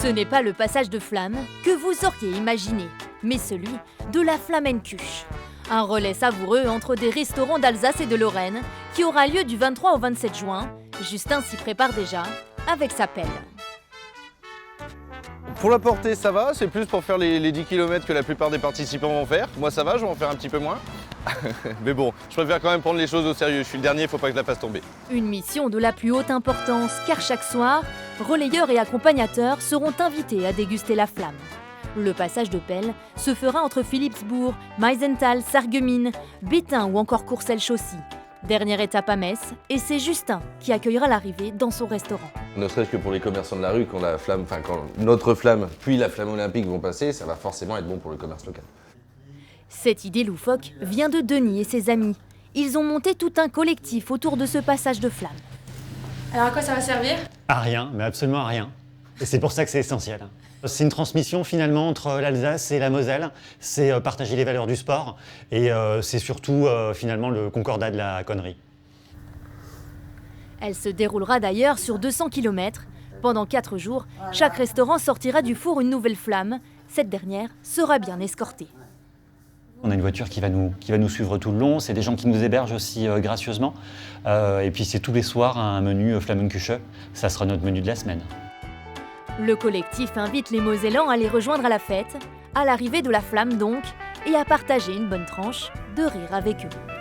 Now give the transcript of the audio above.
Ce n'est pas le passage de flamme que vous auriez imaginé, mais celui de la Flamencuche. Un relais savoureux entre des restaurants d'Alsace et de Lorraine qui aura lieu du 23 au 27 juin. Justin s'y prépare déjà avec sa pelle. Pour la portée, ça va, c'est plus pour faire les 10 km que la plupart des participants vont faire. Moi, ça va, je vais en faire un petit peu moins. Mais bon, je préfère quand même prendre les choses au sérieux. Je suis le dernier, il ne faut pas que je la fasse tomber. Une mission de la plus haute importance, car chaque soir, relayeurs et accompagnateurs seront invités à déguster la flamme. Le passage de pelle se fera entre Philippsbourg, Meisenthal, Sarreguemines, Béthun ou encore Courcelles-Chaussy. Dernière étape à Metz, et c'est Justin qui accueillera l'arrivée dans son restaurant. Ne serait-ce que pour les commerçants de la rue, quand notre flamme puis la flamme olympique vont passer, ça va forcément être bon pour le commerce local. Cette idée loufoque vient de Denis et ses amis. Ils ont monté tout un collectif autour de ce passage de flamme. Alors à quoi ça va servir? À rien, mais absolument à rien. Et c'est pour ça que c'est essentiel. C'est une transmission finalement entre l'Alsace et la Moselle. C'est partager les valeurs du sport et c'est surtout finalement le concordat de la connerie. Elle se déroulera d'ailleurs sur 200 km. Pendant 4 jours, chaque restaurant sortira du four une nouvelle flamme. Cette dernière sera bien escortée. On a une voiture qui va nous suivre tout le long. C'est des gens qui nous hébergent aussi gracieusement. Et puis c'est tous les soirs un menu Flamencuche. Ça sera notre menu de la semaine. Le collectif invite les Mosellans à les rejoindre à la fête, à l'arrivée de la flamme donc, et à partager une bonne tranche de rire avec eux.